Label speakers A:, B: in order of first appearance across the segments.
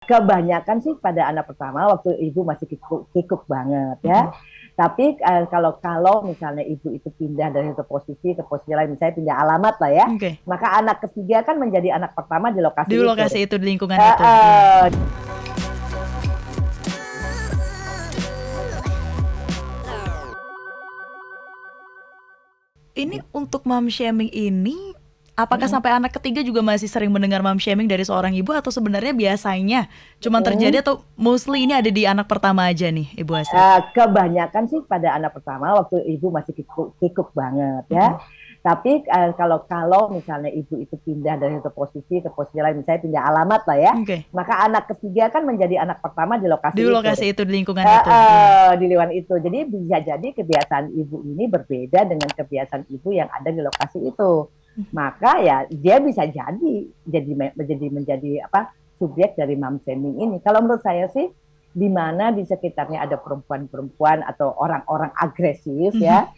A: Kebanyakan sih pada anak pertama waktu ibu masih kikuk banget ya. Tapi kalau misalnya ibu itu pindah dari satu posisi ke posisi lain, misalnya pindah alamat lah ya,
B: Oke.
A: maka anak ketiga kan menjadi anak pertama di lokasi
B: Di
A: itu.
B: lokasi itu, di lingkungan
A: Eh,
B: itu. Iya.
A: eh,
B: Ini untuk mom shaming ini, apakah
A: mm,
B: sampai anak ketiga juga masih sering mendengar mom shaming dari seorang ibu, atau sebenarnya biasanya cuma terjadi,
A: mm.
B: atau mostly ini ada di anak pertama aja nih, Ibu Astrid?
A: Kebanyakan sih pada anak pertama waktu ibu masih kikuk banget ya.
B: Mm-mm.
A: Tapi kalau misalnya ibu itu pindah dari satu posisi ke posisi lain, misalnya pindah alamat lah ya,
B: Oke.
A: maka anak ketiga kan menjadi anak pertama di
B: Di
A: lokasi itu.
B: lokasi itu, di lingkungan itu. Iya.
A: Di lingkungan itu. Jadi bisa jadi kebiasaan ibu ini berbeda dengan kebiasaan ibu yang ada di lokasi itu. Maka ya dia bisa menjadi apa subjek dari mom shaming ini. Kalau menurut saya sih di mana di sekitarnya ada perempuan-perempuan atau orang-orang agresif
B: Mhm.
A: ya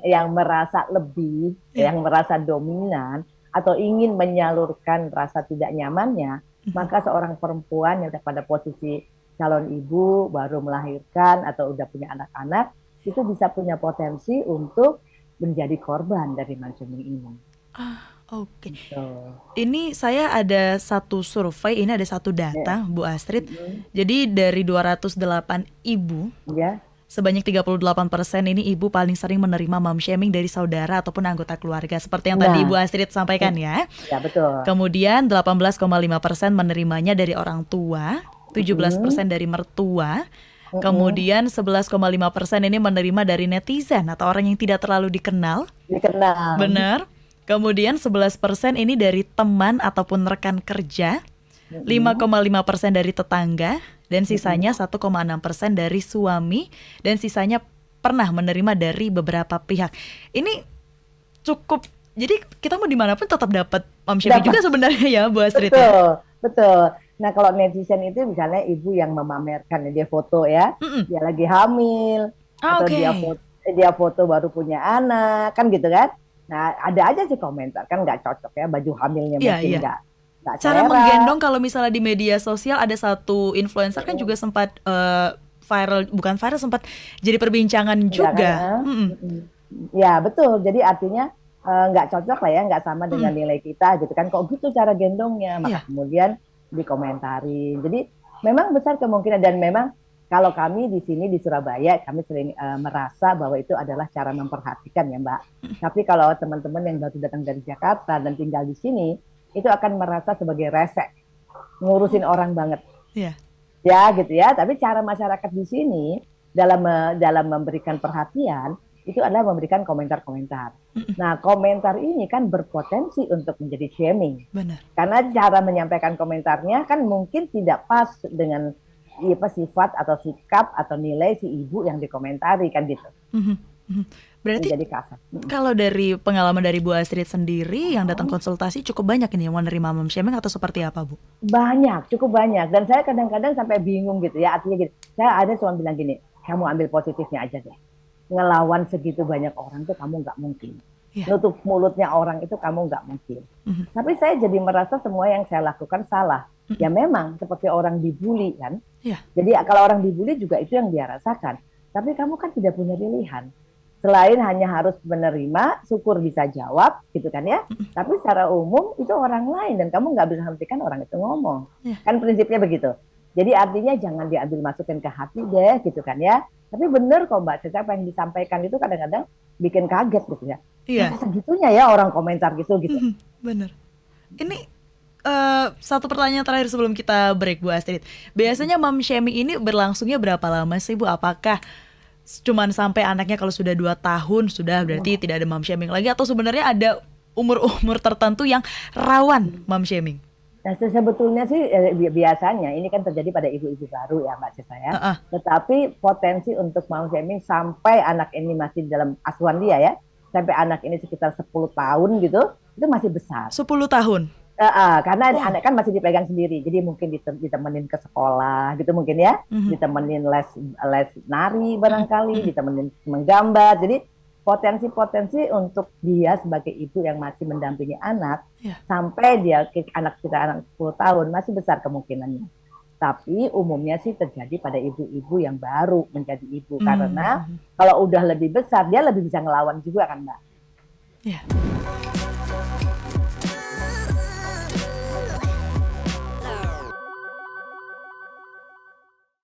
A: yang merasa lebih,
B: Iya.
A: yang merasa dominan atau ingin menyalurkan rasa tidak nyamannya,
B: Mhm.
A: maka seorang perempuan yang pada posisi calon ibu baru melahirkan atau udah punya anak-anak itu bisa punya potensi untuk menjadi korban dari mancing ini.
B: Oke.
A: Gitu.
B: Ini saya ada satu survei, ini ada satu
A: Ya.
B: data, Bu Astrid.
A: Mm-mm.
B: Jadi dari 208 ibu,
A: Ya.
B: sebanyak 38% ini ibu paling sering menerima mom shaming dari saudara ataupun anggota keluarga. Seperti yang tadi Ibu
A: Nah,
B: Astrid sampaikan ya.
A: ya betul.
B: Kemudian 18,5% menerimanya dari orang tua,
A: Mm-mm.
B: 17% dari mertua.
A: Mm-mm.
B: Kemudian 11,5% ini menerima dari netizen atau orang yang tidak terlalu dikenal.
A: Dikenal.
B: Benar. Kemudian 11% ini dari teman ataupun rekan kerja,
A: Mm-mm.
B: 5,5% dari tetangga, dan
A: Mm-mm.
B: sisanya 1,6% dari suami, dan sisanya pernah menerima dari beberapa pihak. Ini cukup, jadi kita mau dimanapun tetap dapat mom shaming
A: Dapat.
B: juga sebenarnya ya, Bu Astrid ya.
A: Betul, betul. Nah, kalau netizen itu misalnya ibu yang memamerkan dia foto ya,
B: Mm-mm.
A: dia lagi hamil
B: Ah,
A: atau
B: oke.
A: dia foto baru punya anak, kan gitu kan? Nah, ada aja sih komentar kan nggak cocok ya, baju hamilnya
B: Iya,
A: mungkin
B: iya.
A: nggak
B: Cara
A: selera.
B: menggendong kalau misalnya di media sosial, ada satu influencer kan juga sempat viral, bukan viral, sempat jadi perbincangan
A: Ya kan?
B: juga. Mm-mm.
A: Ya betul. Jadi artinya nggak cocok lah ya, nggak sama dengan
B: Mm-mm.
A: nilai kita gitu kan. Kok gitu cara gendongnya? Maka
B: Iya.
A: kemudian dikomentarin. Jadi memang besar kemungkinan dan memang kalau kami di sini di Surabaya kami sering merasa bahwa itu adalah cara memperhatikan ya Mbak. Tapi kalau teman-teman yang baru datang dari Jakarta dan tinggal di sini itu akan merasa sebagai resek, ngurusin orang banget
B: Iya.
A: ya gitu ya. Tapi cara masyarakat di sini dalam memberikan perhatian itu adalah memberikan komentar-komentar. Nah, komentar ini kan berpotensi untuk menjadi shaming.
B: Benar.
A: Karena cara menyampaikan komentarnya kan mungkin tidak pas dengan apa, sifat atau sikap atau nilai si ibu yang dikomentari kan gitu.
B: Mhm. Mhm. Berarti
A: Menjadi kasar.
B: kalau dari pengalaman dari Bu Astrid sendiri yang datang konsultasi, cukup banyak ini yang menerima mom shaming atau seperti apa, Bu?
A: Banyak, cukup banyak. Dan saya kadang-kadang sampai bingung gitu ya. Artinya gini, saya ada cuma bilang gini, kamu ambil positifnya aja deh. Ngelawan segitu banyak orang tuh kamu nggak mungkin.
B: Iya.
A: Nutup mulutnya orang itu kamu nggak mungkin.
B: Mhm.
A: Tapi saya jadi merasa semua yang saya lakukan salah. Ya
B: Mhm.
A: memang seperti orang dibully kan.
B: Iya.
A: Jadi kalau orang dibully juga itu yang dia rasakan. Tapi kamu kan tidak punya pilihan. Selain hanya harus menerima, syukur bisa jawab, gitu kan ya. Tapi secara umum itu orang lain dan kamu nggak bisa hentikan orang itu ngomong.
B: Iya.
A: Kan prinsipnya begitu. Jadi artinya jangan diambil masukin ke hati deh, gitu kan ya. Tapi bener kok Mbak Caca, apa yang disampaikan itu kadang-kadang bikin kaget gitu ya.
B: Iya.
A: Masa segitunya ya orang komentar gitu gitu.
B: Mhm. Benar. Ini satu pertanyaan terakhir sebelum kita break, Bu Astrid. Biasanya mom shaming ini berlangsungnya berapa lama sih, Bu? Apakah cuman sampai anaknya kalau sudah 2 tahun sudah berarti tidak ada mom shaming lagi, atau sebenarnya ada umur-umur tertentu yang rawan mom shaming?
A: Nah, sebetulnya sih biasanya ini kan terjadi pada ibu-ibu baru ya Mbak Cesa ya.
B: Heeh.
A: Tetapi potensi untuk mom shaming sampai anak ini masih dalam asuhan dia ya, sampai anak ini sekitar 10 tahun gitu, itu masih besar.
B: 10 tahun.
A: Karena
B: Wow.
A: anak kan masih dipegang sendiri, jadi mungkin ditemenin ke sekolah gitu mungkin ya,
B: Mhm.
A: ditemenin les les nari
B: Mhm.
A: barangkali,
B: Mhm.
A: ditemenin menggambar. Jadi potensi-potensi untuk dia sebagai ibu yang masih mendampingi anak
B: Ya.
A: sampai dia anak kita anak 10 tahun masih besar kemungkinannya. Tapi umumnya sih terjadi pada ibu-ibu yang baru menjadi ibu, karena
B: Hmm.
A: kalau udah lebih besar dia lebih bisa ngelawan juga kan Mbak.
B: Ya.